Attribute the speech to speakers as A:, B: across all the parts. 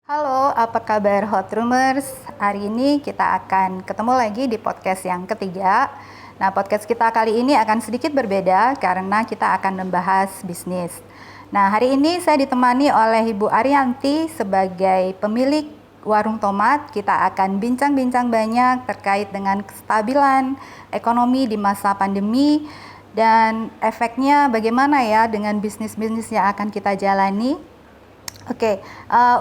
A: Halo, apa kabar Hot Rumors? Hari ini kita akan ketemu lagi di podcast yang ketiga. Nah, podcast kita kali ini akan sedikit berbeda karena kita akan membahas bisnis. Nah, hari ini saya ditemani oleh Ibu Arianti sebagai pemilik warung tomat. Kita akan bincang-bincang banyak terkait dengan kestabilan ekonomi di masa pandemi dan efeknya bagaimana ya dengan bisnis-bisnis yang akan kita jalani. Oke,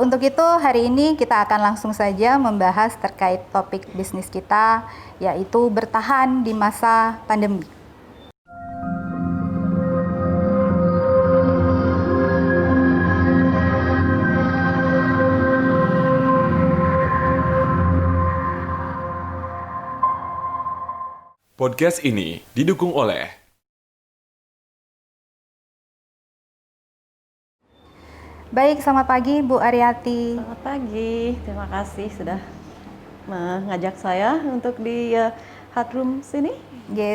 A: untuk itu hari ini kita akan langsung saja membahas terkait topik bisnis kita, yaitu bertahan di masa pandemi.
B: Podcast ini didukung oleh
A: Baik, selamat pagi Bu Ariati.
C: Selamat pagi, terima kasih sudah mengajak saya untuk di Hot Room sini.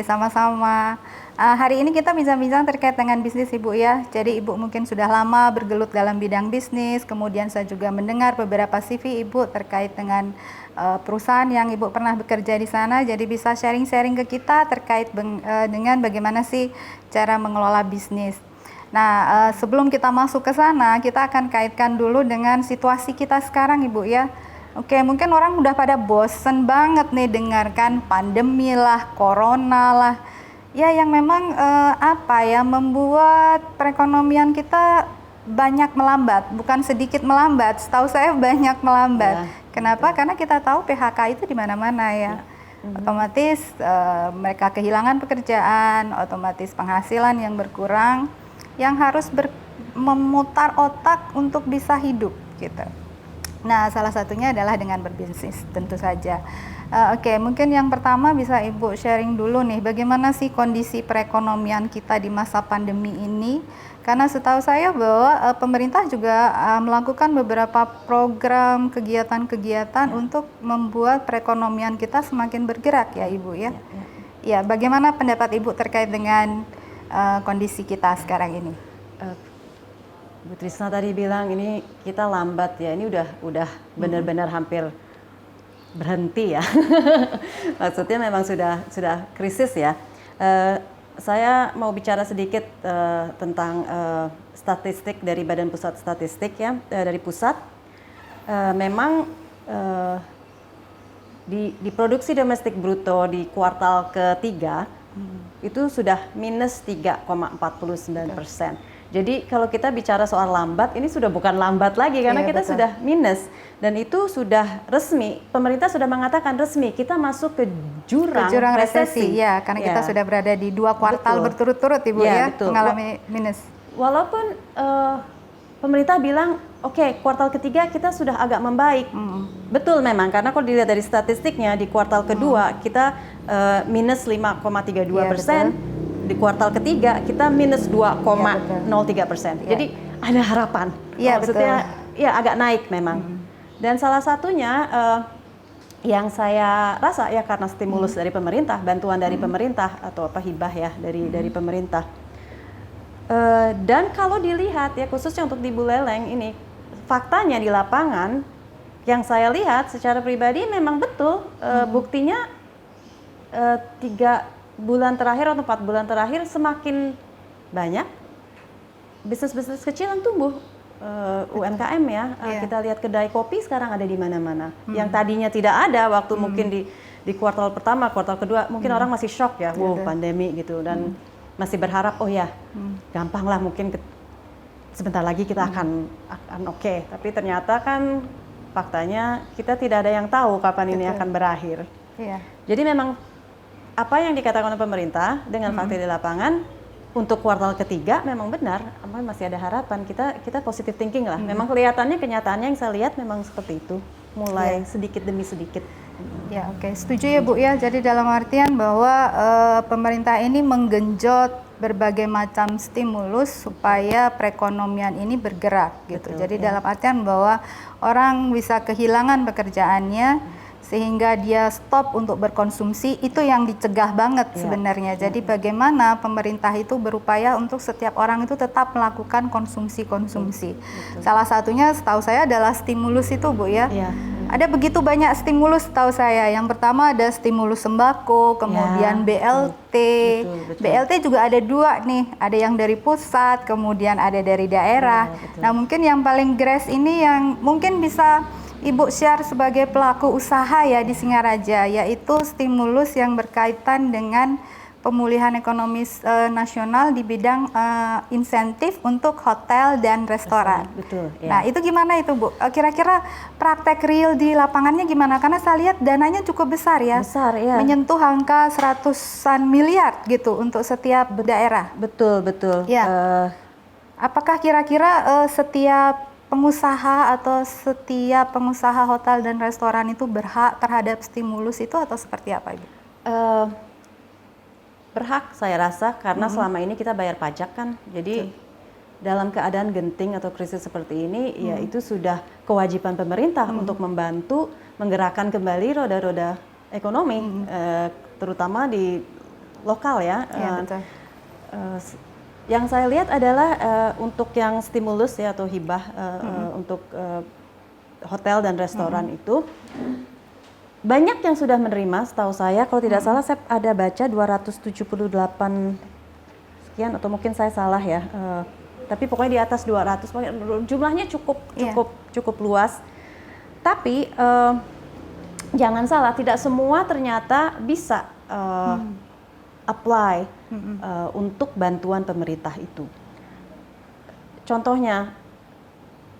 A: Sama-sama. Hari ini kita bincang-bincang terkait dengan bisnis Ibu ya. Jadi Ibu mungkin sudah lama bergelut dalam bidang bisnis. Kemudian saya juga mendengar beberapa CV Ibu terkait dengan perusahaan yang Ibu pernah bekerja di sana. Jadi bisa sharing-sharing ke kita terkait dengan bagaimana sih cara mengelola bisnis. Nah, sebelum kita masuk ke sana, kita akan kaitkan dulu dengan situasi kita sekarang, Ibu ya. Oke, mungkin orang udah pada bosen banget nih dengarkan pandemi lah, corona lah. Ya, yang memang membuat perekonomian kita banyak melambat, bukan sedikit melambat. Setahu saya banyak melambat.
C: Ya,
A: Kenapa? Karena kita tahu PHK itu di mana-mana ya. Otomatis mereka kehilangan pekerjaan, otomatis penghasilan yang berkurang, yang harus memutar otak untuk bisa hidup gitu. Nah, salah satunya adalah dengan berbisnis tentu saja. Oke, mungkin yang pertama bisa Ibu sharing dulu nih, bagaimana sih kondisi perekonomian kita di masa pandemi ini? Karena setahu saya bahwa pemerintah juga melakukan beberapa program kegiatan-kegiatan untuk membuat perekonomian kita semakin bergerak ya Ibu ya. Ya, bagaimana pendapat Ibu terkait dengan kondisi kita sekarang ini?
C: Bu Trisna tadi bilang ini kita lambat ya, ini udah benar-benar hampir berhenti ya. Maksudnya memang sudah krisis ya. Saya mau bicara sedikit tentang statistik dari Badan Pusat Statistik ya, dari pusat. Memang di produksi domestik bruto di kuartal ketiga itu sudah minus 3,49%. Jadi kalau kita bicara soal lambat, ini sudah bukan lambat lagi karena kita
A: betul.
C: sudah minus. Dan itu sudah resmi, pemerintah sudah mengatakan resmi kita masuk ke jurang
A: resesi. Ya, karena kita sudah berada di 2 kuartal berturut-turut Ibu ya, mengalami minus.
C: Walaupun pemerintah bilang oke, kuartal ketiga kita sudah agak membaik. Betul memang, karena kalau dilihat dari statistiknya di kuartal kedua kita minus 5,32%. Di kuartal ketiga kita minus 2,03%. Jadi ada harapan. Maksudnya ya agak naik memang. Dan salah satunya yang saya rasa ya karena stimulus dari pemerintah, bantuan dari pemerintah atau hibah ya dari pemerintah. Dan kalau dilihat ya khususnya untuk di Buleleng ini, faktanya di lapangan yang saya lihat secara pribadi memang betul buktinya 3 bulan terakhir atau 4 bulan terakhir semakin banyak bisnis-bisnis kecil yang tumbuh, UMKM ya. Kita lihat kedai kopi sekarang ada di mana-mana. Yang tadinya tidak ada waktu mungkin di kuartal pertama, kuartal kedua mungkin orang masih shock ya, wow pandemi gitu, dan masih berharap gampang lah mungkin sebentar lagi kita akan oke. Tapi ternyata kan faktanya kita tidak ada yang tahu kapan ini akan berakhir. Jadi memang apa yang dikatakan oleh pemerintah dengan fakta di lapangan untuk kuartal ketiga memang benar, masih ada harapan. Kita positive thinking lah. Memang kelihatannya kenyataannya yang saya lihat memang seperti itu, mulai sedikit demi sedikit.
A: Ya, oke. Setuju ya Bu ya. Jadi dalam artian bahwa pemerintah ini menggenjot berbagai macam stimulus supaya perekonomian ini bergerak gitu. Jadi dalam artian bahwa orang bisa kehilangan pekerjaannya sehingga dia stop untuk berkonsumsi, itu yang dicegah banget sebenarnya. Jadi bagaimana pemerintah itu berupaya untuk setiap orang itu tetap melakukan konsumsi-konsumsi. Salah satunya setahu saya adalah stimulus itu, Bu ya. Ada begitu banyak stimulus setahu saya. Yang pertama ada stimulus sembako, kemudian BLT. BLT juga ada 2 nih, ada yang dari pusat, kemudian ada dari daerah. Nah mungkin yang paling gres ini yang mungkin bisa Ibu share sebagai pelaku usaha ya di Singaraja, yaitu stimulus yang berkaitan dengan pemulihan ekonomi nasional di bidang insentif untuk hotel dan restoran.
C: Betul.
A: Nah itu gimana itu Bu? Kira-kira praktek real di lapangannya gimana? Karena saya lihat dananya cukup besar ya.
C: Besar ya.
A: Menyentuh angka 100-an miliar gitu untuk setiap daerah.
C: Betul.
A: Ya. Apakah kira-kira setiap pengusaha atau setiap pengusaha hotel dan restoran itu berhak terhadap stimulus itu atau seperti apa Ibu?
C: Berhak saya rasa karena selama ini kita bayar pajak kan, jadi dalam keadaan genting atau krisis seperti ini ya itu sudah kewajiban pemerintah untuk membantu menggerakkan kembali roda-roda ekonomi, terutama di lokal ya.
A: Betul.
C: Yang saya lihat adalah untuk yang stimulus ya atau hibah untuk hotel dan restoran itu banyak yang sudah menerima. Setahu saya kalau tidak salah saya ada baca 278 sekian atau mungkin saya salah ya. Tapi pokoknya di atas 200, jumlahnya cukup luas. Tapi jangan salah, tidak semua ternyata bisa apply untuk bantuan pemerintah itu. Contohnya,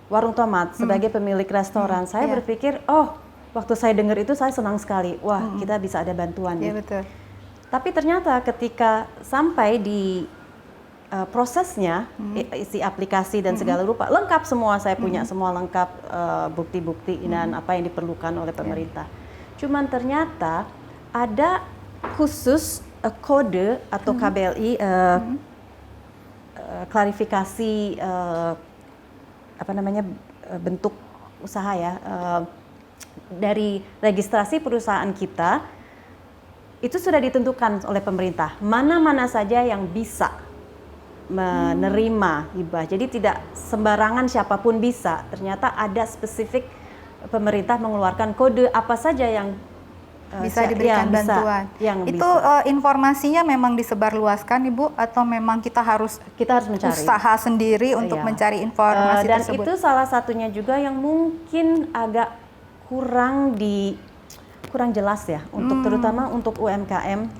C: Warung Tomat sebagai pemilik restoran, saya berpikir, waktu saya dengar itu saya senang sekali. Wah, kita bisa ada bantuan.
A: Iya betul.
C: Tapi ternyata ketika sampai di prosesnya, isi aplikasi dan segala rupa, lengkap semua, saya punya semua lengkap bukti-bukti dan apa yang diperlukan oleh pemerintah. Cuman ternyata ada khusus kode atau KBLI klarifikasi bentuk usaha ya dari registrasi perusahaan kita itu sudah ditentukan oleh pemerintah mana saja yang bisa menerima hibah. Jadi tidak sembarangan siapapun bisa. Ternyata ada spesifik pemerintah mengeluarkan kode apa saja yang
A: bisa diberikan bantuan. Itu informasinya memang disebarluaskan Ibu atau memang kita harus
C: mencari
A: usaha sendiri untuk mencari informasi
C: dan
A: tersebut?
C: Dan itu salah satunya juga yang mungkin agak kurang jelas ya untuk terutama untuk UMKM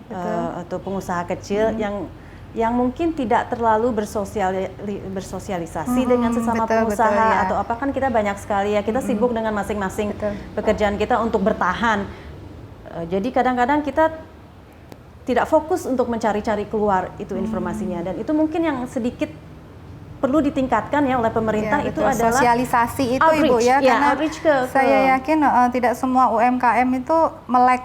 C: atau pengusaha kecil yang mungkin tidak terlalu bersosialisasi dengan sesama pengusaha atau apa, kan kita banyak sekali ya, kita sibuk dengan masing-masing pekerjaan kita untuk bertahan. Jadi kadang-kadang kita tidak fokus untuk mencari-cari keluar itu informasinya, dan itu mungkin yang sedikit perlu ditingkatkan ya oleh pemerintah. Itu adalah
A: sosialisasi itu
C: outreach,
A: Ibu ya, karena saya yakin tidak semua UMKM itu melek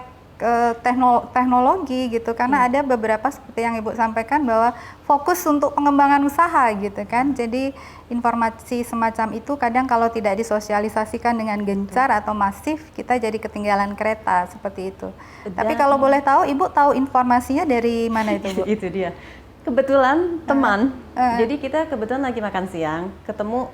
A: teknologi gitu, karena ada beberapa seperti yang Ibu sampaikan bahwa fokus untuk pengembangan usaha gitu kan. Jadi informasi semacam itu kadang kalau tidak disosialisasikan dengan gencar atau masif, kita jadi ketinggalan kereta seperti itu. Tapi kalau boleh tahu, Ibu tahu informasinya dari mana itu Bu?
C: Itu dia. Kebetulan teman, jadi kita kebetulan lagi makan siang, ketemu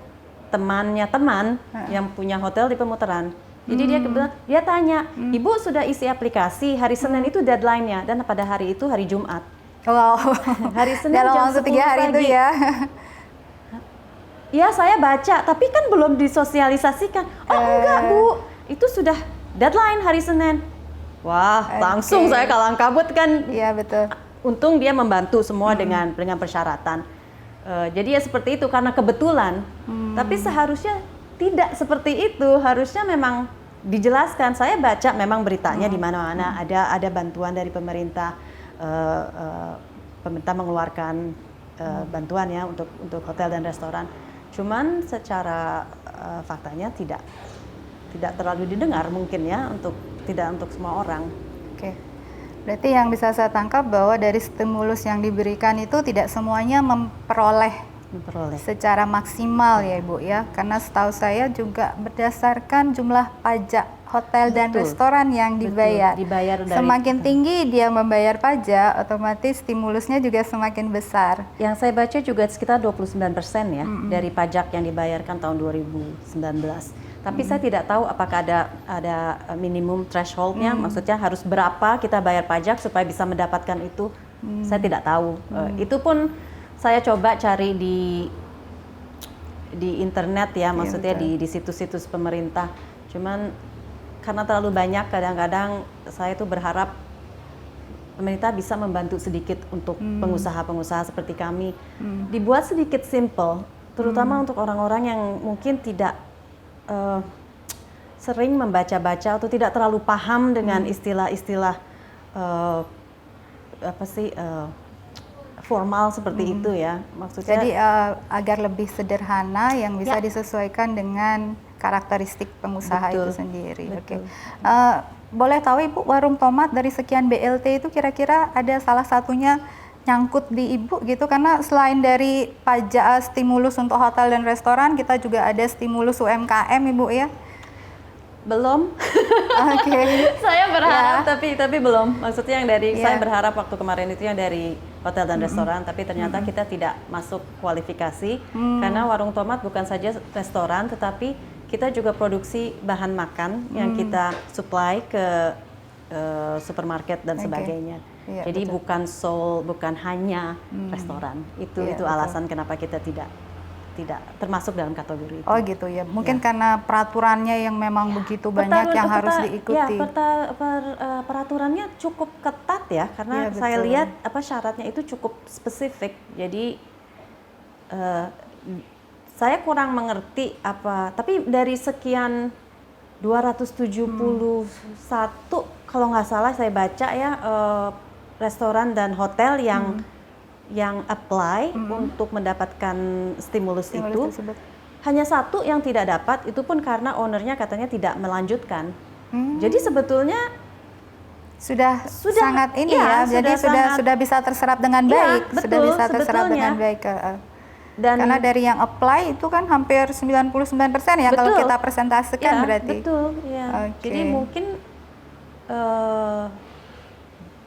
C: temannya teman yang punya hotel di Pemutaran. Jadi dia tanya, Ibu sudah isi aplikasi, hari Senin itu deadline-nya, dan pada hari itu hari Jumat.
A: Wow.
C: Hari Senin
A: dalam
C: jam 10
A: waktu 3 hari
C: pagi.
A: itu ya.
C: Ya saya baca, tapi kan belum disosialisasikan. Oh enggak Bu, itu sudah deadline hari Senin. Wah, langsung saya kalang kabut kan.
A: Iya betul.
C: Untung dia membantu semua dengan persyaratan. Jadi ya seperti itu karena kebetulan. Tapi seharusnya tidak seperti itu, harusnya memang dijelaskan. Saya baca memang beritanya di mana-mana ada bantuan dari pemerintah, pemerintah mengeluarkan bantuan ya untuk hotel dan restoran. Cuman secara faktanya tidak terlalu didengar mungkin ya, tidak untuk semua orang.
A: Oke. Berarti yang bisa saya tangkap bahwa dari stimulus yang diberikan itu tidak semuanya memperoleh secara maksimal ya Ibu ya, karena setahu saya juga berdasarkan jumlah pajak hotel dan
C: Betul.
A: restoran yang dibayar.
C: Dibayar dari
A: Semakin tinggi dia membayar pajak, otomatis stimulusnya juga semakin besar.
C: yang saya baca juga sekitar 29% ya dari pajak yang dibayarkan tahun 2019. Tapi saya tidak tahu apakah ada minimum thresholdnya, maksudnya harus berapa kita bayar pajak supaya bisa mendapatkan itu. Saya tidak tahu. Itu pun saya coba cari di internet ya, maksudnya di situs-situs pemerintah. Cuman karena terlalu banyak, kadang-kadang saya tuh berharap pemerintah bisa membantu sedikit untuk pengusaha-pengusaha seperti kami. Dibuat sedikit simple, terutama untuk orang-orang yang mungkin tidak sering membaca-baca atau tidak terlalu paham dengan istilah-istilah formal seperti itu ya. Maksudnya
A: Jadi agar lebih sederhana yang bisa disesuaikan dengan karakteristik pengusaha
C: Betul,
A: itu sendiri. Oke.
C: betul.
A: Boleh tahu Ibu, warung tomat dari sekian BLT itu kira-kira ada salah satunya nyangkut di Ibu gitu, karena selain dari pajak stimulus untuk hotel dan restoran, kita juga ada stimulus UMKM Ibu ya.
C: belum.
A: Oke.
C: Saya berharap tapi belum. Maksudnya yang dari saya
A: Ya.
C: berharap waktu kemarin itu yang dari hotel dan restoran, tapi ternyata kita tidak masuk kualifikasi karena warung tomat bukan saja restoran, tetapi kita juga produksi bahan makan yang kita supply ke supermarket dan
A: Oke.
C: sebagainya.
A: Iya,
C: Jadi
A: betul.
C: bukan hanya restoran. Itu
A: Iya, betul.
C: alasan kenapa kita tidak termasuk dalam kategori itu.
A: Oh gitu ya. Mungkin karena peraturannya yang memang begitu banyak yang harus diikuti.
C: Peraturannya cukup ketat ya, karena
A: Iya,
C: saya
A: betul.
C: lihat syaratnya itu cukup spesifik. Jadi saya kurang mengerti tapi dari sekian 271 kalau nggak salah saya baca ya, restoran dan hotel yang apply untuk mendapatkan stimulus itu,
A: tersebut.
C: hanya satu yang tidak dapat, itu pun karena ownernya katanya tidak melanjutkan. Jadi sebetulnya
A: Sudah sangat ini
C: iya,
A: ya, jadi sudah bisa terserap dengan
C: Iya,
A: baik, sudah
C: betul,
A: bisa terserap
C: sebetulnya.
A: dengan baik.
C: Dan
A: Karena dari yang apply itu kan hampir 99% ya kalau
C: Betul.
A: kita presentasikan
C: ya,
A: berarti.
C: betul, ya.
A: Oke.
C: Jadi mungkin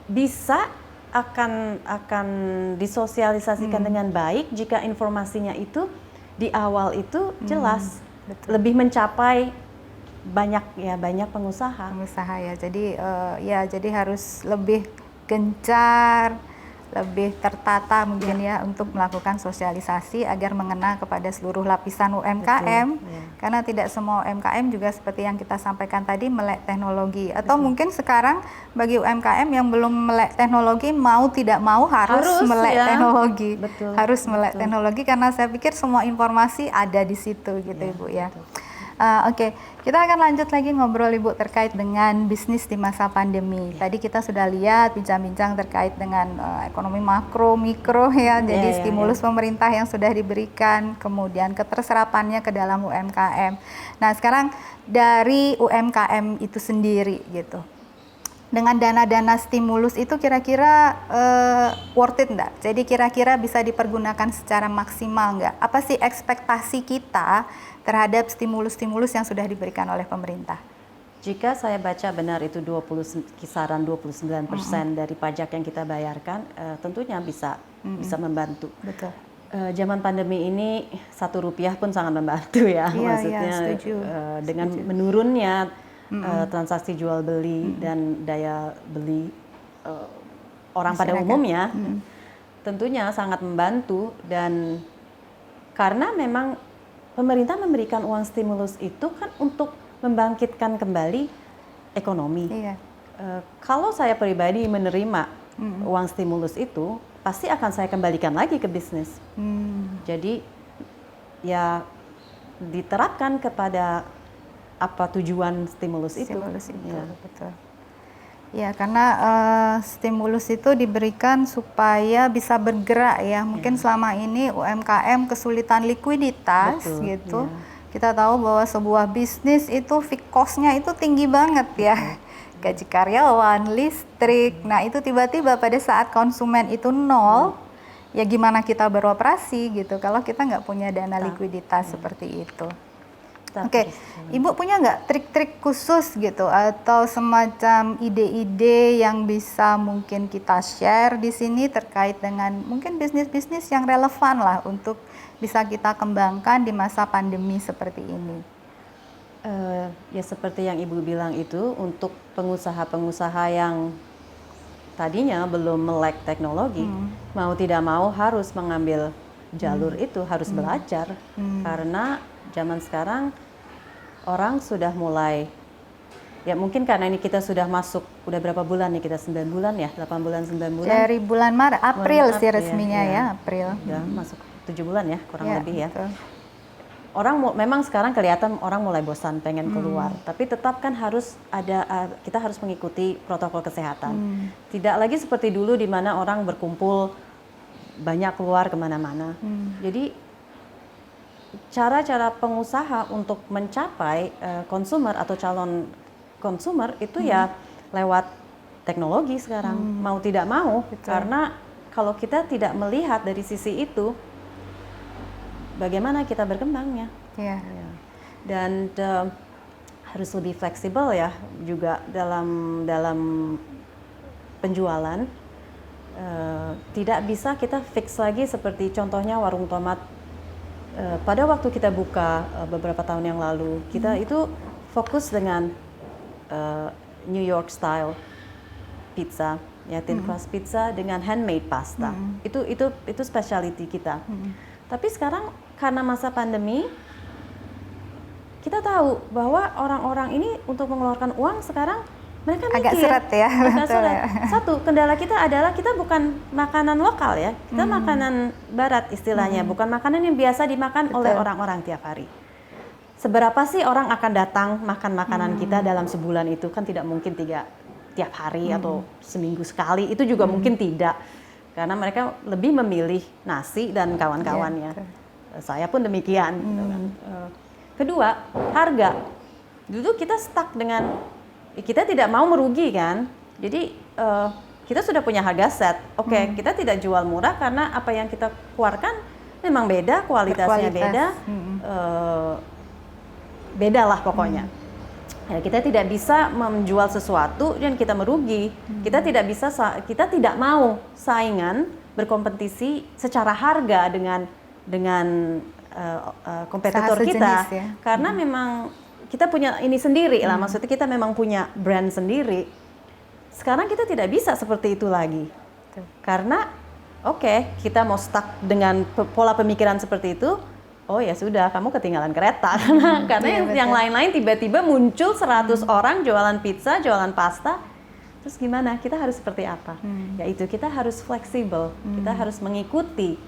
C: bisa akan disosialisasikan dengan baik jika informasinya itu di awal itu jelas, lebih mencapai banyak pengusaha.
A: Pengusaha ya. Jadi harus lebih gencar, lebih tertata mungkin ya untuk melakukan sosialisasi agar mengena kepada seluruh lapisan UMKM.
C: Betul, ya.
A: Karena tidak semua UMKM juga seperti yang kita sampaikan tadi melek teknologi, atau mungkin sekarang bagi UMKM yang belum melek teknologi mau tidak mau harus melek
C: ya.
A: teknologi.
C: Betul,
A: Harus melek teknologi karena saya pikir semua informasi ada di situ gitu Ibu ya. Oke, kita akan lanjut lagi ngobrol Ibu terkait dengan bisnis di masa pandemi. Tadi kita sudah lihat bincang-bincang terkait dengan ekonomi makro, mikro ya. Jadi stimulus pemerintah yang sudah diberikan, kemudian keterserapannya ke dalam UMKM. Nah, sekarang dari UMKM itu sendiri gitu. Dengan dana-dana stimulus itu kira-kira worth it enggak? Jadi kira-kira bisa dipergunakan secara maksimal enggak? Apa sih ekspektasi kita terhadap stimulus-stimulus yang sudah diberikan oleh pemerintah?
C: Jika saya baca benar itu kisaran 29% dari pajak yang kita bayarkan, tentunya bisa membantu.
A: Betul.
C: Zaman pandemi ini Rp1 pun sangat membantu ya,
A: Iya,
C: maksudnya
A: setuju.
C: dengan menurunnya transaksi jual beli dan daya beli orang pada
A: Masyarakat.
C: umumnya, tentunya sangat membantu. Dan karena memang pemerintah memberikan uang stimulus itu kan untuk membangkitkan kembali ekonomi.
A: Iya.
C: Kalau saya pribadi menerima uang stimulus itu, pasti akan saya kembalikan lagi ke bisnis. Jadi ya diterapkan kepada apa tujuan stimulus itu.
A: Stimulus itu,
C: Ya.
A: betul. Ya, karena stimulus itu diberikan supaya bisa bergerak ya. Mungkin selama ini UMKM kesulitan likuiditas
C: Betul,
A: gitu.
C: ya.
A: Kita tahu bahwa sebuah bisnis itu fixed cost-nya itu tinggi banget ya. Gaji karyawan, listrik. Nah, itu tiba-tiba pada saat konsumen itu nol, ya gimana kita beroperasi gitu kalau kita nggak punya dana likuiditas seperti itu. Oke, Ibu punya nggak trik-trik khusus gitu atau semacam ide-ide yang bisa mungkin kita share di sini terkait dengan mungkin bisnis-bisnis yang relevan lah untuk bisa kita kembangkan di masa pandemi seperti ini?
C: Ya seperti yang Ibu bilang itu, untuk pengusaha-pengusaha yang tadinya belum melek teknologi, mau tidak mau harus mengambil jalur itu, harus belajar. Karena zaman sekarang orang sudah mulai, ya mungkin karena ini kita sudah masuk, udah berapa bulan nih kita, 9 bulan ya, 8 bulan, 9 bulan.
A: Dari bulan Maret, April sih
C: Maret,
A: resminya ya, April.
C: Udah masuk 7 bulan ya, kurang
A: Ya,
C: lebih ya.
A: betul.
C: Orang memang sekarang kelihatan orang mulai bosan pengen keluar, tapi tetap kan harus ada, kita harus mengikuti protokol kesehatan. Tidak lagi seperti dulu di mana orang berkumpul banyak keluar kemana-mana. Jadi cara-cara pengusaha untuk mencapai konsumer atau calon konsumer itu ya lewat teknologi sekarang, mau tidak mau.
A: Betul.
C: Karena kalau kita tidak melihat dari sisi itu, bagaimana kita berkembangnya?
A: Iya.
C: Ya. Dan harus lebih fleksibel ya juga dalam penjualan. Tidak bisa kita fix lagi seperti contohnya warung tomat. Pada waktu kita buka beberapa tahun yang lalu, kita itu fokus dengan New York style pizza, ya thin crust pizza dengan handmade pasta. Itu specialty kita. Tapi sekarang karena masa pandemi, kita tahu bahwa orang-orang ini untuk mengeluarkan uang sekarang mereka mikir.
A: Agak seret ya.
C: Agak
A: Betul
C: seret.
A: ya.
C: Satu, kendala kita adalah kita bukan makanan lokal ya. Kita makanan barat istilahnya, bukan makanan yang biasa dimakan oleh orang-orang tiap hari. Seberapa sih orang akan datang makan makanan kita dalam sebulan itu? Kan tidak mungkin tiap hari atau seminggu sekali. Itu juga mungkin tidak. Karena mereka lebih memilih nasi dan kawan-kawannya. Saya pun demikian. Gitu kan. Kedua, harga. Dulu kita stuck dengan, kita tidak mau merugi kan. Jadi kita sudah punya harga set. Oke, kita tidak jual murah karena apa yang kita keluarkan memang beda, kualitasnya beda. Beda lah pokoknya. Ya, kita tidak bisa menjual sesuatu dan kita merugi. Kita tidak mau saingan berkompetisi secara harga dengan kompetitor kita,
A: ya.
C: karena memang kita punya ini sendiri lah, maksudnya kita memang punya brand sendiri. Sekarang kita tidak bisa seperti itu lagi, karena kita mau stuck dengan pola pemikiran seperti itu. Oh ya sudah, kamu ketinggalan kereta. Karena yang lain-lain tiba-tiba muncul 100 orang jualan pizza, jualan pasta. Terus gimana? Kita harus seperti apa? Yaitu kita harus fleksibel, kita harus mengikuti.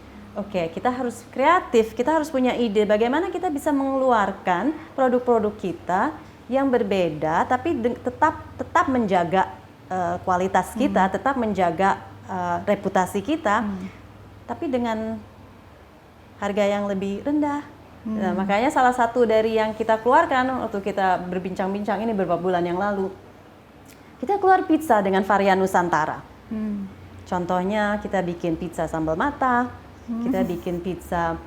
C: Kita harus kreatif, kita harus punya ide bagaimana kita bisa mengeluarkan produk-produk kita yang berbeda, tapi tetap menjaga kualitas kita, tetap menjaga reputasi kita, tapi dengan harga yang lebih rendah. Nah, makanya salah satu dari yang kita keluarkan waktu kita berbincang-bincang ini beberapa bulan yang lalu, kita keluar pizza dengan varian Nusantara. Contohnya kita bikin pizza sambal mata, kita bikin pizza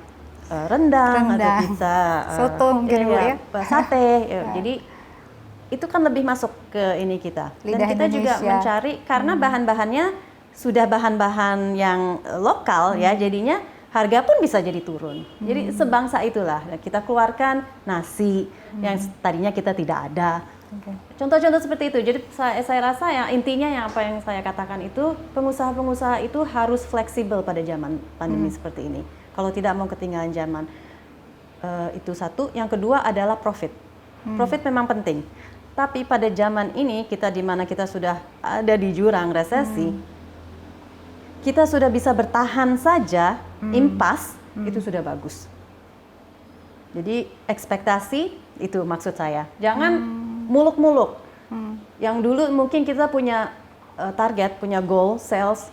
C: rendang, atau pizza
A: soto mungkin ya,
C: sate. Jadi itu kan lebih masuk ke ini kita. Dan
A: Lidah
C: kita juga
A: Indonesia.
C: mencari karena bahan-bahannya sudah bahan-bahan yang lokal ya, jadinya harga pun bisa jadi turun. Jadi sebangsa itulah kita keluarkan nasi yang tadinya kita tidak ada. Contoh-contoh seperti itu. Jadi saya rasa ya intinya yang apa yang saya katakan itu, pengusaha-pengusaha itu harus fleksibel pada zaman pandemi seperti ini. Kalau tidak mau ketinggalan zaman, itu satu. Yang kedua adalah profit. Profit memang penting. Tapi pada zaman ini kita di mana kita sudah ada di jurang resesi, kita sudah bisa bertahan saja, impas, itu sudah bagus. Jadi ekspektasi itu maksud saya. Jangan muluk-muluk. Yang dulu mungkin kita punya target, punya goal, sales.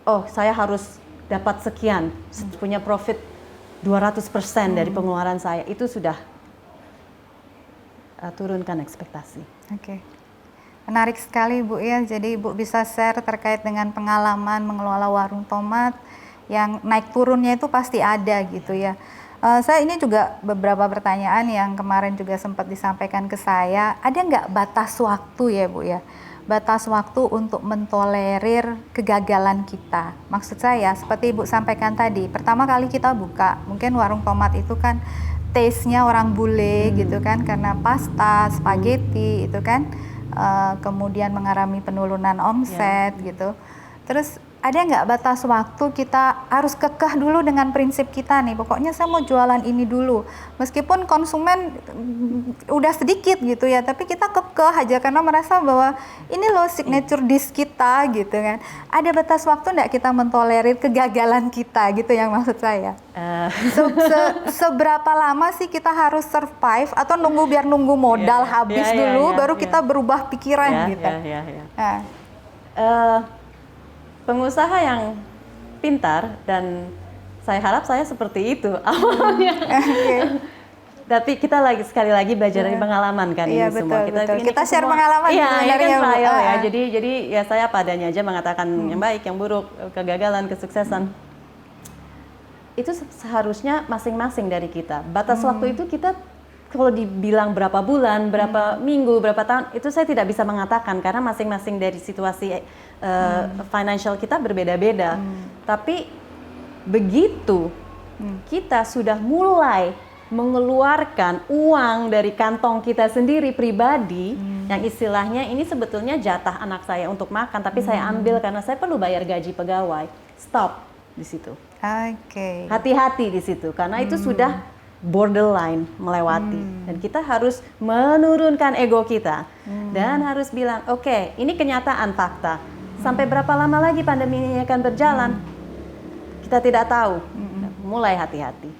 C: Oh, saya harus dapat sekian, punya profit 200% dari pengeluaran saya. Itu sudah turunkan ekspektasi.
A: Menarik sekali Bu ya, jadi Ibu bisa share terkait dengan pengalaman mengelola warung tomat yang naik turunnya itu pasti ada gitu ya. Saya ini juga beberapa pertanyaan yang kemarin juga sempat disampaikan ke saya. Ada nggak batas waktu ya Bu ya? Batas waktu untuk mentolerir kegagalan kita. Maksud saya seperti Ibu sampaikan tadi, pertama kali kita buka, mungkin warung tomat itu kan taste-nya orang bule gitu kan, karena pasta, spaghetti itu kan, kemudian mengalami penurunan omset gitu. Terus ada nggak batas waktu kita harus kekeh dulu dengan prinsip kita nih, pokoknya saya mau jualan ini dulu, meskipun konsumen udah sedikit gitu ya, tapi kita kekeh aja karena merasa bahwa ini loh signature dish kita gitu kan. Ada batas waktu nggak kita mentolerir kegagalan kita gitu yang maksud saya? Seberapa lama sih kita harus survive atau nunggu modal habis dulu baru kita berubah pikiran gitu?
C: Pengusaha yang pintar, dan saya harap saya seperti itu awalnya. Tapi kita sekali lagi belajar dari pengalaman kan, ini
A: betul,
C: semua.
A: Kita share pengalaman
C: sebenarnya kan trial ya. Jadi ya saya padanya aja mengatakan yang baik, yang buruk, kegagalan, kesuksesan. Itu seharusnya masing-masing dari kita. Batas waktu itu kita kalau dibilang berapa bulan, berapa minggu, berapa tahun, itu saya tidak bisa mengatakan karena masing-masing dari situasi financial kita berbeda-beda. Tapi begitu kita sudah mulai mengeluarkan uang dari kantong kita sendiri pribadi, yang istilahnya ini sebetulnya jatah anak saya untuk makan, tapi saya ambil karena saya perlu bayar gaji pegawai. Stop di situ. Hati-hati di situ karena itu sudah borderline melewati, dan kita harus menurunkan ego kita dan harus bilang oke, ini kenyataan fakta. Sampai berapa lama lagi pandemi ini akan berjalan? Kita tidak tahu. Mulai hati-hati.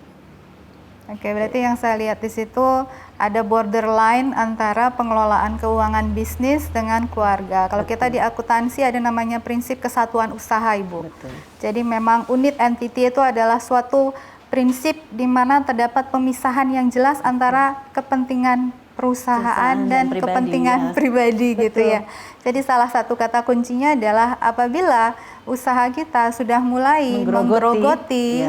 A: Berarti yang saya lihat di situ ada borderline antara pengelolaan keuangan bisnis dengan keluarga. Kalau kita di akuntansi ada namanya prinsip kesatuan usaha, Ibu.
C: Betul.
A: Jadi memang unit entity itu adalah suatu prinsip di mana terdapat pemisahan yang jelas antara kepentingan perusahaan dan kepentingan pribadi gitu ya. Jadi salah satu kata kuncinya adalah apabila usaha kita sudah mulai menggerogoti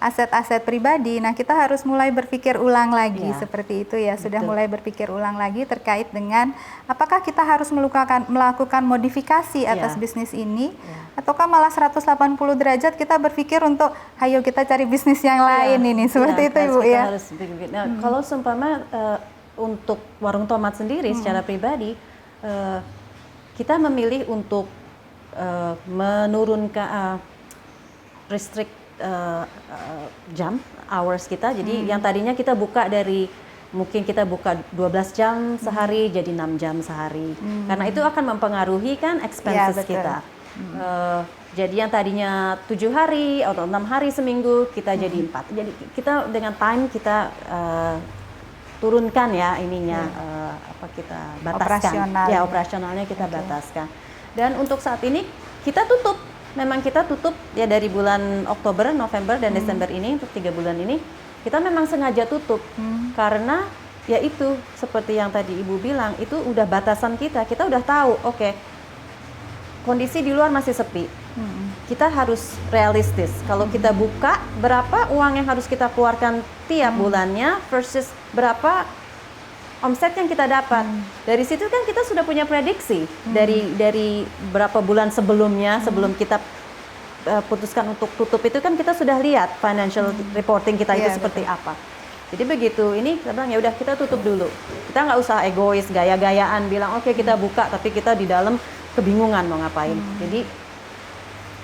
A: aset-aset pribadi, nah kita harus mulai berpikir ulang lagi seperti itu ya. Sudah mulai berpikir ulang lagi terkait dengan apakah kita harus melakukan modifikasi atas bisnis ini, ataukah malah 180 derajat kita berpikir untuk ayo kita cari bisnis yang lain ini, seperti itu Ibu ya.
C: Harus nah, kalau seumpama untuk warung tomat sendiri secara pribadi, kita memilih untuk menurunkan restrict jam hours kita. Jadi yang tadinya kita buka dari mungkin kita buka 12 jam sehari jadi 6 jam sehari. Karena itu akan mempengaruhi kan expenses kita. Jadi yang tadinya 7 hari atau 6 hari seminggu kita jadi 4. Jadi kita dengan time kita turunkan ya ininya apa kita bataskan. Operasionalnya kita bataskan. Dan untuk saat ini kita tutup. Memang kita tutup ya dari bulan Oktober, November, dan Desember ini, untuk 3 bulan ini kita memang sengaja tutup karena ya itu seperti yang tadi Ibu bilang, itu udah batasan kita udah tahu kondisi di luar masih sepi. Kita harus realistis, kalau kita buka berapa uang yang harus kita keluarkan tiap bulannya versus berapa omset yang kita dapat. Dari situ kan kita sudah punya prediksi dari berapa bulan sebelumnya, sebelum kita putuskan untuk tutup itu kan kita sudah lihat financial reporting kita itu seperti apa. Jadi begitu ini kita bilang ya udah kita tutup dulu. Kita nggak usah egois, gaya-gayaan bilang oke, kita buka tapi kita di dalam kebingungan mau ngapain. Jadi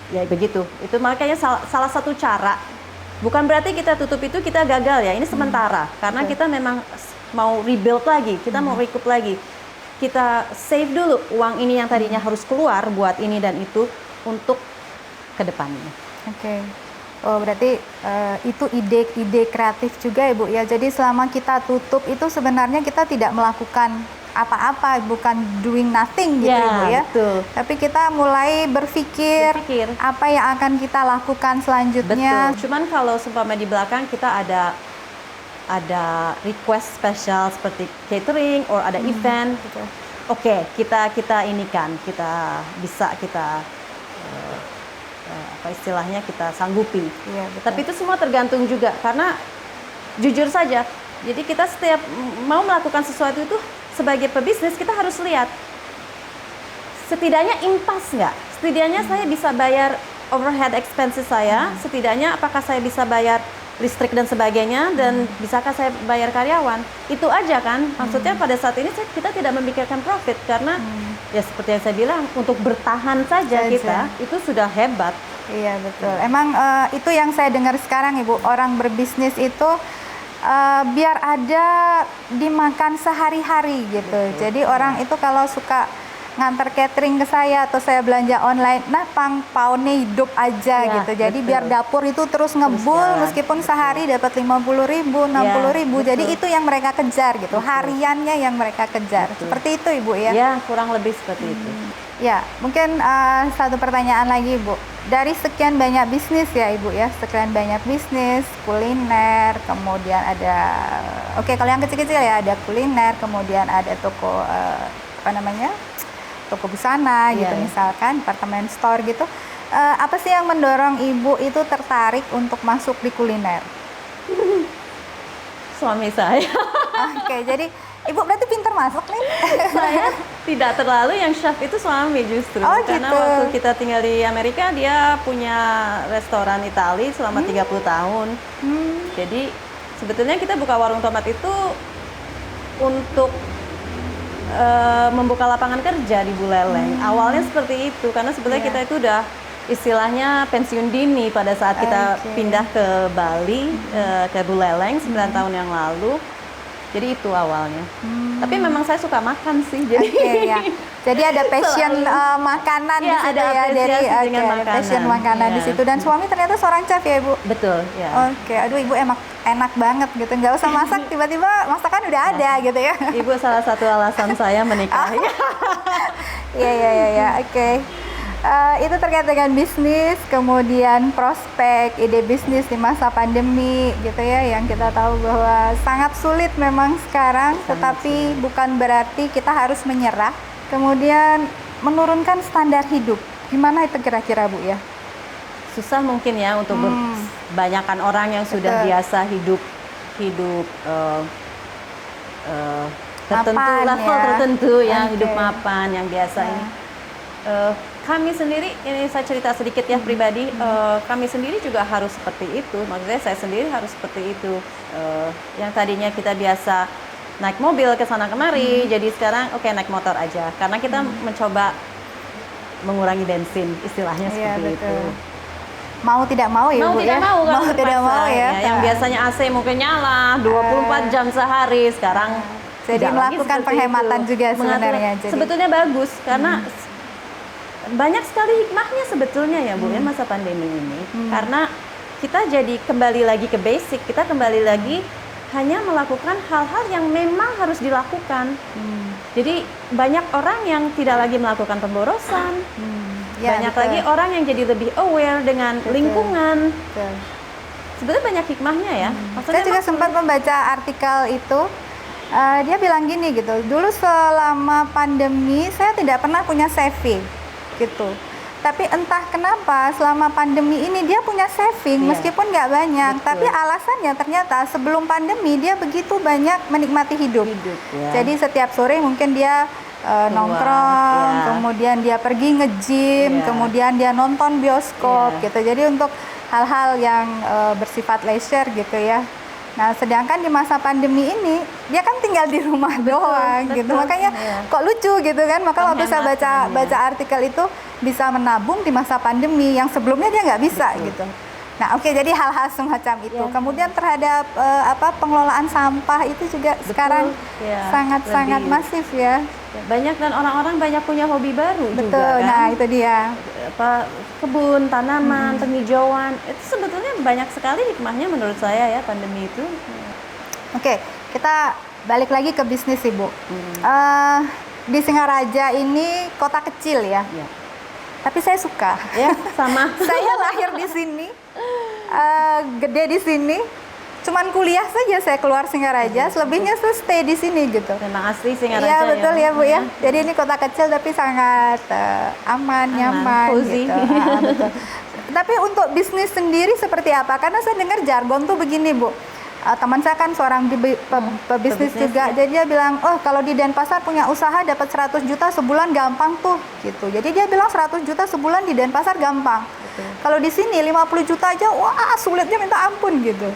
C: ya begitu. Itu makanya salah satu cara. Bukan berarti kita tutup itu kita gagal ya. Ini sementara karena kita memang mau rebuild lagi, kita mau recoup lagi. Kita save dulu uang ini yang tadinya harus keluar buat ini dan itu untuk kedepannya.
A: Oh berarti itu ide kreatif juga ya Bu ya. Jadi selama kita tutup itu sebenarnya kita tidak melakukan apa-apa, bukan doing nothing gitu Ibu ya.
C: Betul.
A: Tapi kita mulai berpikir apa yang akan kita lakukan selanjutnya.
C: Betul. Cuman kalau seumpama di belakang kita ada request spesial seperti catering or ada event, oke, kita ini kan kita bisa apa istilahnya kita sanggupi. Tapi itu semua tergantung juga karena jujur saja. Jadi kita setiap mau melakukan sesuatu itu sebagai pebisnis kita harus lihat setidaknya impas nggak, setidaknya saya bisa bayar overhead expenses saya, setidaknya apakah saya bisa bayar listrik dan sebagainya, dan bisakah saya bayar karyawan. Itu aja kan, maksudnya pada saat ini kita tidak memikirkan profit karena ya seperti yang saya bilang, untuk bertahan saja kita itu sudah hebat.
A: Iya betul, emang itu yang saya dengar sekarang Ibu, orang berbisnis itu biar ada dimakan sehari-hari gitu. Jadi orang itu kalau suka ngantar catering ke saya atau saya belanja online, nah paune hidup aja
C: Ya,
A: gitu. Jadi
C: betul.
A: biar dapur itu terus ngebul
C: jalan.
A: meskipun sehari dapat 50.000, 60.000.
C: Ya,
A: Jadi
C: betul.
A: itu yang mereka kejar gitu.
C: Betul.
A: Hariannya yang mereka kejar.
C: Betul.
A: Seperti itu Ibu ya.
C: Ya, kurang lebih seperti itu.
A: Ya, mungkin satu pertanyaan lagi Bu. Dari sekian banyak bisnis ya Ibu ya, sekian banyak bisnis, kuliner, kemudian ada, oke kalau yang kecil-kecil ya ada kuliner, kemudian ada toko toko busana gitu
C: Iya.
A: misalkan, department store gitu. Apa sih yang mendorong Ibu itu tertarik untuk masuk di kuliner?
C: Suami saya.
A: Oke, jadi Ibu berarti pintar masak nih.
C: Saya tidak terlalu, yang chef itu suami justru.
A: Oh,
C: Karena
A: gitu.
C: waktu kita tinggal di Amerika, dia punya restoran Itali selama 30 tahun. Jadi sebetulnya kita buka warung tomat itu untuk membuka lapangan kerja di Buleleng. Awalnya seperti itu, karena sebetulnya
A: Iya.
C: kita itu udah istilahnya pensiun dini pada saat kita
A: Oke.
C: pindah ke Bali, ke Buleleng 9 tahun yang lalu. Jadi itu awalnya. Tapi memang saya suka makan sih. Jadi
A: Oke ya. Jadi ada passion
C: Selalu.
A: makanan di
C: Iya,
A: situ
C: ada
A: ya, dari
C: apresiasi dengan
A: ada
C: makanan.
A: passion makanan di
C: Iya.
A: situ, dan suami ternyata seorang chef ya Ibu.
C: betul ya.
A: Oke, aduh Ibu enak banget gitu, nggak usah masak tiba-tiba masakan udah ada gitu ya.
C: Ibu salah satu alasan saya menikahi.
A: Iya, oke. Itu terkait dengan bisnis, kemudian prospek, ide bisnis di masa pandemi gitu ya, yang kita tahu bahwa sangat sulit memang sekarang, tetapi bukan berarti kita harus menyerah, kemudian menurunkan standar hidup. Gimana itu kira-kira Bu ya?
C: Susah mungkin ya untuk kebanyakan orang yang sudah
A: Betul.
C: biasa hidup tertentu,
A: Mapan
C: level
A: ya.
C: tertentu yang
A: Oke.
C: hidup mapan yang biasa
A: Ya.
C: ini. Kami sendiri, ini saya cerita sedikit ya pribadi, kami sendiri juga harus seperti itu. Maksudnya saya sendiri harus seperti itu. Yang tadinya kita biasa naik mobil ke sana kemari, jadi sekarang oke naik motor aja. Karena kita mencoba mengurangi bensin, istilahnya
A: Iya,
C: seperti itu.
A: betul. Mau tidak mau ya
C: Mau
A: Bu
C: tidak
A: ya?
C: mau kan
A: Mau tidak
C: terpaksa.
A: mau ya.
C: Yang biasanya AC mungkin nyala 24 jam sehari, sekarang
A: Jadi
C: tidak lagi
A: melakukan
C: seperti
A: penghematan
C: itu.
A: juga sebenarnya, jadi.
C: Sebetulnya bagus karena banyak sekali hikmahnya sebetulnya ya Bu ya masa pandemi ini. Karena kita jadi kembali lagi ke basic, kita kembali lagi hanya melakukan hal-hal yang memang harus dilakukan. Jadi banyak orang yang tidak lagi melakukan pemborosan.
A: Ya,
C: Banyak
A: betul.
C: lagi orang yang jadi lebih aware dengan lingkungan.
A: Betul.
C: Sebenarnya banyak hikmahnya ya.
A: Saya juga sempat membaca artikel itu, dia bilang gini gitu, dulu selama pandemi saya tidak pernah punya saving gitu. Tapi entah kenapa selama pandemi ini dia punya saving
C: Iya.
A: meskipun nggak banyak.
C: Betul.
A: Tapi alasannya ternyata sebelum pandemi dia begitu banyak menikmati hidup.
C: Ya.
A: Jadi setiap sore mungkin dia nongkrong,
C: ya.
A: kemudian dia pergi nge-gym,
C: Ya.
A: kemudian dia nonton bioskop
C: Ya.
A: gitu. Jadi untuk hal-hal yang bersifat leisure gitu ya. Nah, sedangkan di masa pandemi ini dia kan tinggal di rumah doang gitu.
C: betul,
A: Makanya
C: iya.
A: kok lucu gitu kan. Maka waktu saya
C: Penghematannya.
A: baca artikel itu bisa menabung di masa pandemi yang sebelumnya dia nggak bisa gitu. Nah, oke, jadi hal-hal semacam itu.
C: Ya.
A: Kemudian terhadap pengelolaan sampah itu juga sekarang
C: ya,
A: sangat-sangat
C: lebih.
A: masif ya.
C: Banyak dan orang-orang banyak punya hobi baru
A: Betul.
C: juga kan.
A: Nah, itu dia.
C: Kebun, tanaman, penghijauan. Itu sebetulnya banyak sekali hikmahnya menurut saya ya pandemi itu.
A: Oke, kita balik lagi ke bisnis Ibu. Di Singaraja ini kota kecil ya.
C: Ya.
A: Tapi saya suka.
C: Ya, sama.
A: Saya lahir di sini, gede di sini. Cuman kuliah saja saya keluar Singaraja, selebihnya saya stay di sini gitu.
C: Memang asli Singaraja.
A: Iya betul ya Bu ya. Jadi ini kota kecil tapi sangat aman, nyaman
C: cozy.
A: gitu. Betul. Tapi untuk bisnis sendiri seperti apa? Karena saya dengar jargon tuh begini Bu. teman saya kan seorang pebisnis juga, jadi dia bilang, oh kalau di Denpasar punya usaha dapat 100 juta sebulan gampang tuh gitu. Jadi dia bilang 100 juta sebulan di Denpasar gampang. Kalau di sini 50 juta aja, wah sulitnya minta ampun gitu.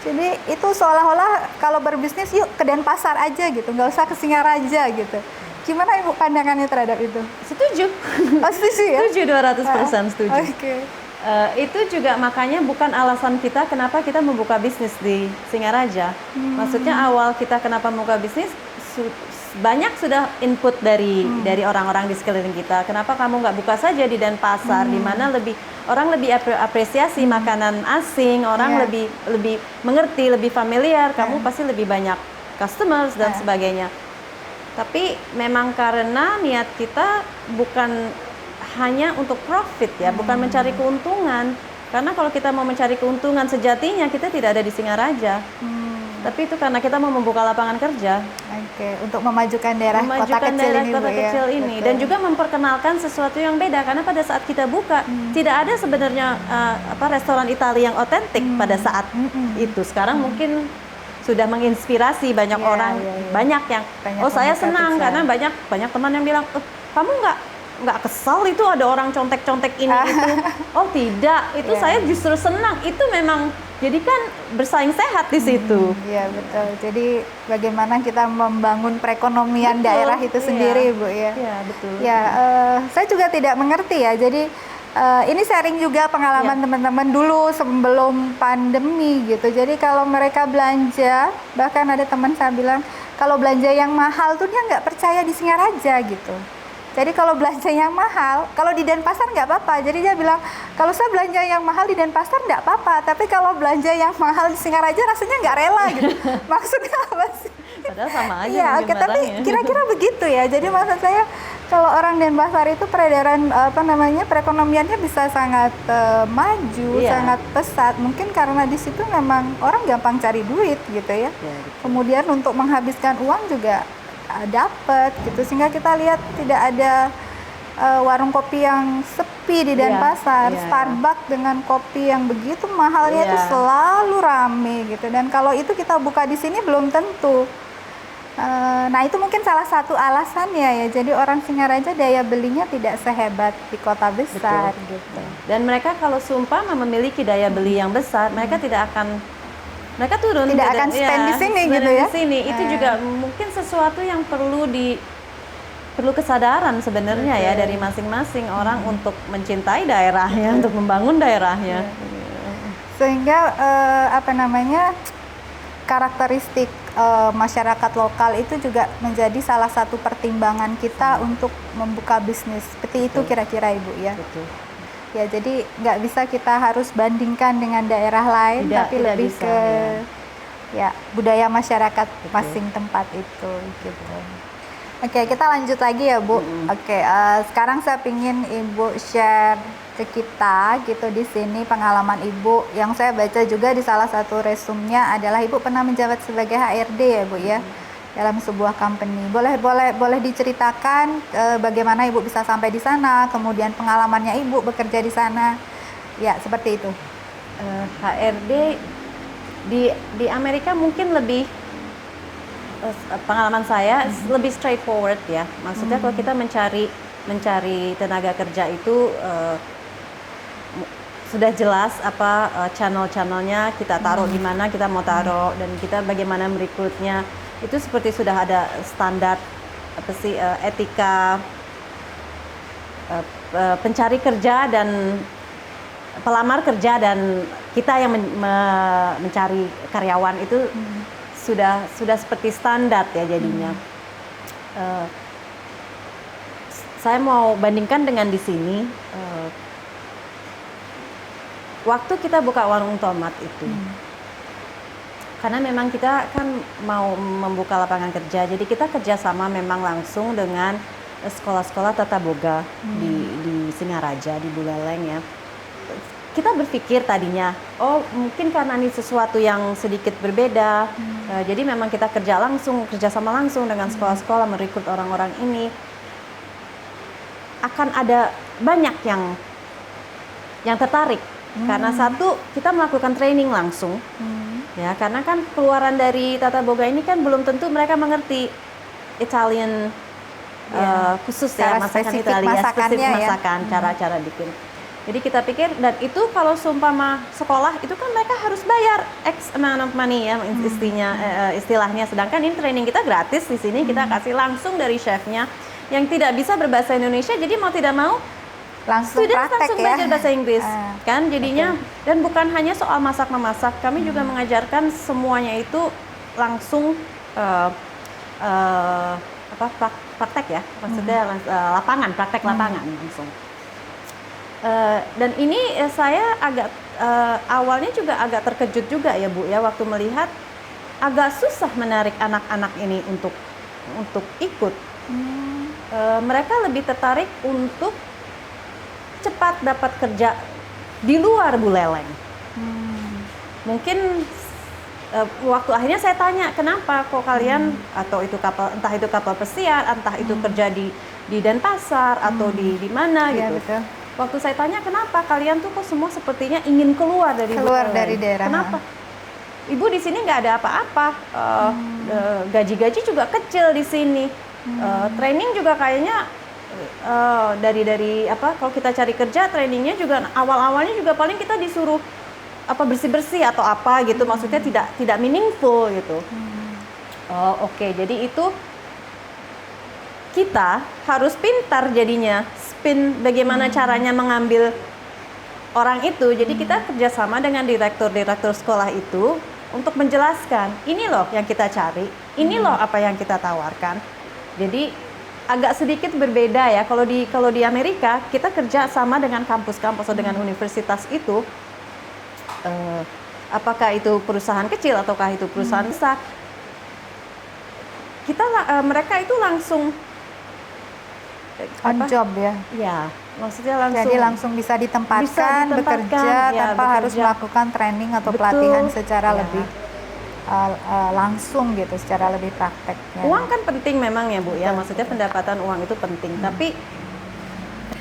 A: Jadi itu seolah-olah kalau berbisnis yuk ke Denpasar aja gitu, nggak usah ke Singaraja gitu. Gimana Ibu pandangannya terhadap itu?
C: Setuju.
A: Oh, setuju ya?
C: Setuju 200% setuju.
A: Oke.
C: Itu juga makanya bukan alasan kita kenapa kita membuka bisnis di Singaraja. Maksudnya awal kita kenapa membuka bisnis banyak sudah input dari orang-orang di sekeliling kita. Kenapa kamu nggak buka saja di Denpasar, di mana orang lebih apresiasi makanan asing, orang lebih mengerti, lebih familiar. Kamu pasti lebih banyak customers dan sebagainya. Tapi memang karena niat kita bukan hanya untuk profit ya, bukan mencari keuntungan. Karena kalau kita mau mencari keuntungan sejatinya kita tidak ada di Singaraja. Tapi itu karena kita mau membuka lapangan kerja.
A: Oke, untuk memajukan daerah kota kecil ini.
C: Dan juga memperkenalkan sesuatu yang beda. Karena pada saat kita buka, tidak ada sebenarnya restoran Italia yang otentik pada saat itu. Sekarang mungkin sudah menginspirasi banyak orang, banyak yang saya senang karena banyak teman yang bilang, kamu nggak kesal itu ada orang contek-contek ini itu. Oh tidak, itu saya justru senang. Itu memang jadi kan bersaing sehat di situ.
A: Iya betul. Jadi bagaimana kita membangun perekonomian daerah itu sendiri, Bu ya.
C: Iya betul.
A: Ya, saya juga tidak mengerti ya. Jadi ini sharing juga pengalaman teman-teman dulu sebelum pandemi gitu. Jadi kalau mereka belanja, bahkan ada teman saya bilang kalau belanja yang mahal tuh dia nggak percaya di Singaraja gitu. Jadi kalau belanja yang mahal, kalau di Denpasar nggak apa-apa. Jadi dia bilang kalau saya belanja yang mahal di Denpasar nggak apa-apa, tapi kalau belanja yang mahal di Singaraja rasanya nggak rela gitu. Maksudnya apa sih?
C: Padahal sama aja.
A: Iya, oke, tapi kira-kira begitu ya. Jadi maksud saya kalau orang Denpasar itu peredaran perekonomiannya bisa sangat maju, sangat pesat. Mungkin karena di situ memang orang gampang cari duit gitu ya. Kemudian untuk menghabiskan uang juga dapat gitu, sehingga kita lihat tidak ada warung kopi yang sepi di Denpasar. Starbucks dengan kopi yang begitu mahalnya itu selalu rame gitu. Dan kalau itu kita buka di sini belum tentu. Nah itu mungkin salah satu alasannya ya. Jadi orang Singaraja daya belinya tidak sehebat di kota besar. Betul. Gitu.
C: Dan mereka kalau sumpah memiliki daya beli yang besar, mereka tidak akan turun,
A: tidak akan spend di sini gitu ya.
C: Itu juga mungkin sesuatu yang perlu kesadaran sebenarnya ya dari masing-masing orang untuk mencintai daerahnya, untuk membangun daerahnya.
A: Sehingga karakteristik masyarakat lokal itu juga menjadi salah satu pertimbangan kita untuk membuka bisnis. Seperti itu kira-kira Ibu ya. Betul. Ya, jadi nggak bisa kita harus bandingkan dengan daerah lain, tapi lebih bisa, ke budaya masyarakat masing tempat itu gitu. Oke, kita lanjut lagi ya Bu. Oke, sekarang saya ingin Ibu share ke kita gitu di sini pengalaman Ibu yang saya baca juga di salah satu resumenya adalah Ibu pernah menjabat sebagai HRD ya Bu ya, dalam sebuah company. Boleh diceritakan bagaimana Ibu bisa sampai di sana, kemudian pengalamannya Ibu bekerja di sana. Ya, seperti itu.
C: HRD di Amerika mungkin lebih pengalaman saya lebih straightforward ya. Maksudnya kalau kita mencari tenaga kerja itu sudah jelas apa channel-channelnya kita taruh di mana kita mau taruh dan kita bagaimana merekrutnya. Itu seperti sudah ada standar etika pencari kerja dan pelamar kerja dan kita yang mencari karyawan itu sudah seperti standar ya jadinya. Saya mau bandingkan dengan di sini. Waktu kita buka warung tomat itu. Karena memang kita kan mau membuka lapangan kerja, jadi kita kerjasama memang langsung dengan sekolah-sekolah tata boga di Singaraja, di Buleleng ya. Kita berpikir tadinya, mungkin karena ini sesuatu yang sedikit berbeda, jadi memang kita kerjasama langsung dengan sekolah-sekolah merekrut orang-orang ini. Akan ada banyak yang tertarik, karena satu kita melakukan training langsung. Ya, karena kan keluaran dari Tata Boga ini kan belum tentu mereka mengerti Italian khusus ya,
A: Cara
C: masakan
A: spesifik
C: Italia,
A: masakannya
C: spesifik
A: ya.
C: masakan, cara-cara bikin. Jadi kita pikir, dan itu kalau seumpama sekolah itu kan mereka harus bayar X amount of money ya, istilahnya. Sedangkan ini training kita gratis di sini, kita kasih langsung dari chefnya yang tidak bisa berbahasa Indonesia, jadi mau tidak mau
A: Langsung
C: students
A: praktek
C: langsung
A: ya.
C: belajar bahasa Inggris kan jadinya,
A: betul.
C: dan bukan hanya soal masak memasak, kami juga mengajarkan semuanya itu langsung praktek ya, maksudnya praktek lapangan langsung. Dan ini saya agak awalnya juga agak terkejut juga ya Bu ya, waktu melihat agak susah menarik anak-anak ini untuk ikut. Mereka lebih tertarik untuk cepat dapat kerja di luar Buleleng. Mungkin waktu akhirnya saya tanya, kenapa kok kalian atau itu kapal, entah itu kapal pesiar, entah itu kerja di Denpasar atau di mana
A: Iya,
C: gitu.
A: betul.
C: Waktu saya tanya, kenapa kalian tuh kok semua sepertinya ingin keluar dari Buleleng?
A: daerah.
C: Kenapa? Ibu di sini nggak ada apa-apa, gaji-gaji juga kecil di sini, training juga kayaknya dari apa, kalau kita cari kerja trainingnya juga awal-awalnya juga paling kita disuruh apa bersih-bersih atau apa gitu, maksudnya tidak meaningful gitu. Oke, jadi itu kita harus pintar jadinya spin bagaimana caranya mengambil orang itu. Jadi kita kerjasama dengan direktur sekolah itu untuk menjelaskan, ini loh yang kita cari, ini loh apa yang kita tawarkan. Jadi agak sedikit berbeda ya. Kalau di Amerika kita kerja sama dengan kampus-kampus atau dengan universitas itu, apakah itu perusahaan kecil ataukah itu perusahaan besar, mereka itu langsung
A: On job ya.
C: Ya, maksudnya langsung.
A: Jadi langsung bisa ditempatkan bekerja
C: ya,
A: tanpa harus melakukan training atau pelatihan secara lebih langsung gitu, secara lebih prakteknya.
C: Uang kan penting memang ya Bu ya, maksudnya pendapatan uang itu penting. Tapi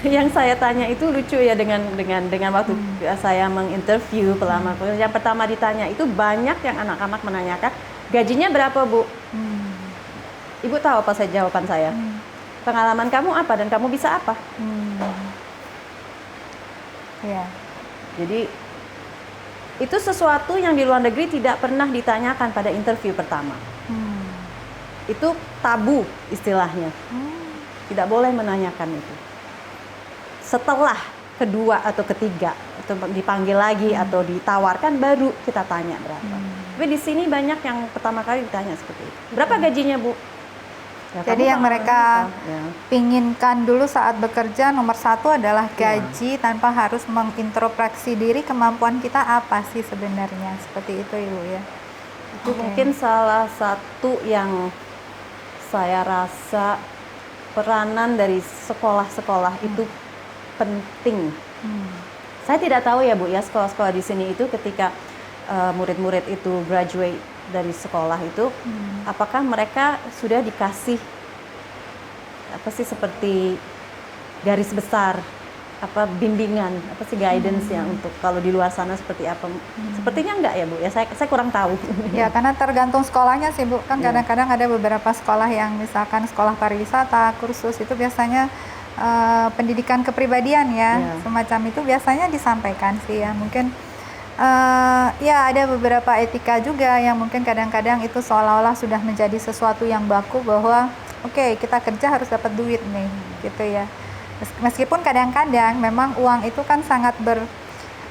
C: yang saya tanya itu lucu ya, dengan waktu saya menginterview pelamar, yang pertama ditanya itu banyak yang anak-anak menanyakan gajinya berapa Bu. Ibu tahu apa jawaban saya? Pengalaman kamu apa dan kamu bisa apa?
A: Ya.
C: Jadi itu sesuatu yang di luar negeri tidak pernah ditanyakan pada interview pertama. Itu tabu istilahnya. Tidak boleh menanyakan itu. Setelah kedua atau ketiga atau dipanggil lagi atau ditawarkan baru kita tanya berapa. Tapi di sini banyak yang pertama kali ditanya seperti itu. Berapa gajinya Bu? Ya,
A: jadi yang mereka pinginkan dulu saat bekerja nomor satu adalah gaji, tanpa harus mengintrospeksi diri kemampuan kita apa sih sebenarnya, seperti itu Ibu ya.
C: Itu mungkin salah satu yang saya rasa peranan dari sekolah-sekolah itu penting. Saya tidak tahu ya Bu ya, sekolah-sekolah di sini itu ketika murid-murid itu graduate dari sekolah itu, apakah mereka sudah dikasih apa sih seperti garis besar, apa bimbingan, apa sih guidance ya untuk kalau di luar sana seperti apa? Sepertinya enggak ya Bu ya, saya kurang tahu.
A: Ya karena tergantung sekolahnya sih Bu, kan kadang-kadang ada beberapa sekolah yang misalkan sekolah pariwisata, kursus itu biasanya pendidikan kepribadian ya, semacam itu biasanya disampaikan sih ya. Mungkin ya ada beberapa etika juga yang mungkin kadang-kadang itu seolah-olah sudah menjadi sesuatu yang baku, bahwa oke, kita kerja harus dapat duit nih gitu ya. Meskipun kadang-kadang memang uang itu kan sangat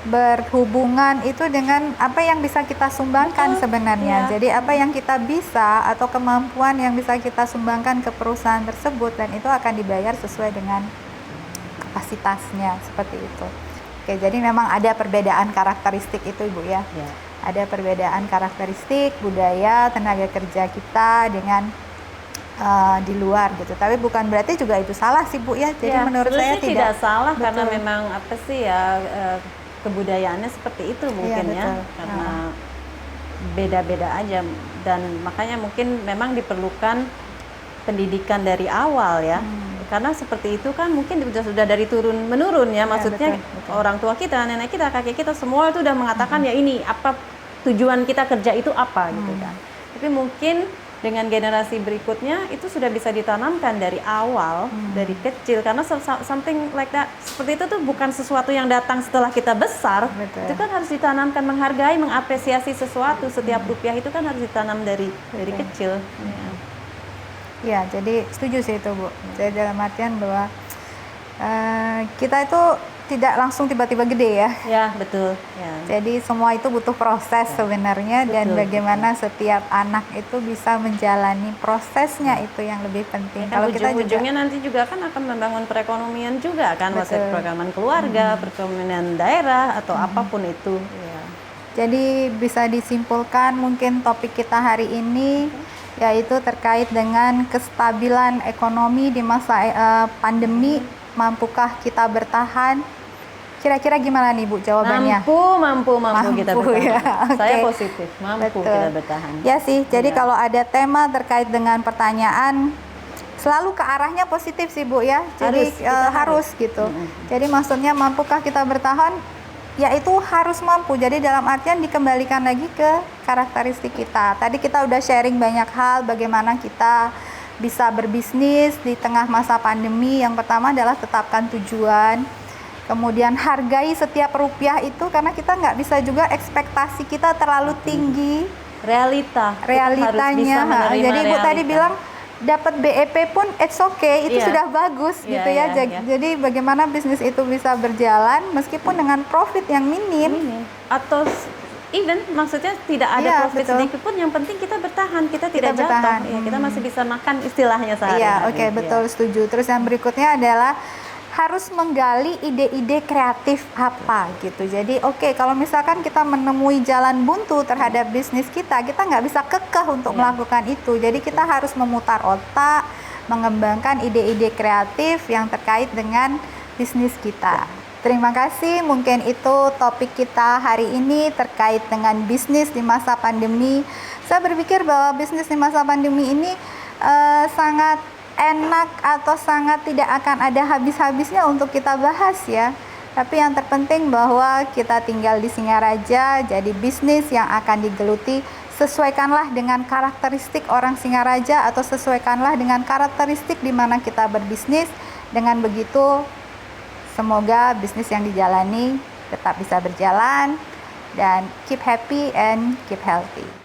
A: berhubungan itu dengan apa yang bisa kita sumbangkan sebenarnya. Jadi apa yang kita bisa atau kemampuan yang bisa kita sumbangkan ke perusahaan tersebut, dan itu akan dibayar sesuai dengan kapasitasnya, seperti itu. Oke, jadi memang ada perbedaan karakteristik itu Ibu ya. Ada perbedaan karakteristik budaya tenaga kerja kita dengan di luar gitu. Tapi bukan berarti juga itu salah sih Bu ya. Jadi menurut saya
C: tidak salah. Betul. Karena memang apa sih ya, kebudayaannya seperti itu mungkin karena beda-beda aja, dan makanya mungkin memang diperlukan pendidikan dari awal ya. Karena seperti itu kan mungkin sudah dari turun menurun ya, maksudnya betul. Orang tua kita, nenek kita, kakek kita semua itu udah mengatakan ya ini apa tujuan kita kerja itu apa gitu kan. Tapi mungkin dengan generasi berikutnya itu sudah bisa ditanamkan dari awal, dari kecil, karena something like that, seperti itu tuh bukan sesuatu yang datang setelah kita besar.
A: Betul.
C: Itu kan harus ditanamkan, menghargai, mengapresiasi sesuatu. Setiap rupiah itu kan harus ditanam dari kecil.
A: Ya, jadi setuju sih itu Bu. Jadi dalam artian bahwa kita itu tidak langsung tiba-tiba gede ya.
C: Ya, betul. Ya.
A: Jadi semua itu butuh proses sebenarnya, dan
C: Betul,
A: bagaimana setiap anak itu bisa menjalani prosesnya itu yang lebih penting.
C: Kalau
A: kita
C: ujung-ujungnya nanti juga kan akan membangun perekonomian juga kan,
A: Betul.
C: maksudnya perekonomian keluarga, perekonomian daerah atau apapun itu. Ya.
A: Jadi bisa disimpulkan mungkin topik kita hari ini yaitu terkait dengan kestabilan ekonomi di masa pandemi. Mampukah kita bertahan? Kira-kira gimana nih Bu jawabannya?
C: Mampu kita bertahan.
A: Ya,
C: Saya
A: okay.
C: positif, mampu
A: Betul.
C: kita bertahan.
A: Ya sih, jadi
C: Ya.
A: kalau ada tema terkait dengan pertanyaan selalu ke arahnya positif sih Bu ya. Jadi harus gitu. Jadi maksudnya mampukah kita bertahan? Ya itu harus mampu. Jadi dalam artian dikembalikan lagi ke karakteristik kita. Tadi kita udah sharing banyak hal bagaimana kita bisa berbisnis di tengah masa pandemi. Yang pertama adalah tetapkan tujuan. Kemudian hargai setiap rupiah itu, karena kita nggak bisa juga ekspektasi kita terlalu tinggi. Realitanya. Jadi Ibu tadi bilang dapat BEP pun it's okay, itu sudah bagus gitu ya. Jadi bagaimana bisnis itu bisa berjalan meskipun dengan profit yang minim.
C: Atau even maksudnya tidak ada profit sedikit pun, yang penting kita bertahan, kita tidak jatuh. Ya, kita masih bisa makan istilahnya sehari-hari.
A: Iya, oke, betul, setuju. Terus yang berikutnya adalah harus menggali ide-ide kreatif apa gitu. Jadi kalau misalkan kita menemui jalan buntu terhadap bisnis kita nggak bisa kekeh untuk melakukan itu. Jadi kita harus memutar otak, mengembangkan ide-ide kreatif yang terkait dengan bisnis kita. Terima kasih, mungkin itu topik kita hari ini terkait dengan bisnis di masa pandemi. Saya berpikir bahwa bisnis di masa pandemi ini sangat enak atau sangat tidak akan ada habis-habisnya untuk kita bahas ya. Tapi yang terpenting bahwa kita tinggal di Singaraja, jadi bisnis yang akan digeluti sesuaikanlah dengan karakteristik orang Singaraja atau sesuaikanlah dengan karakteristik di mana kita berbisnis. Dengan begitu semoga bisnis yang dijalani tetap bisa berjalan dan keep happy and keep healthy.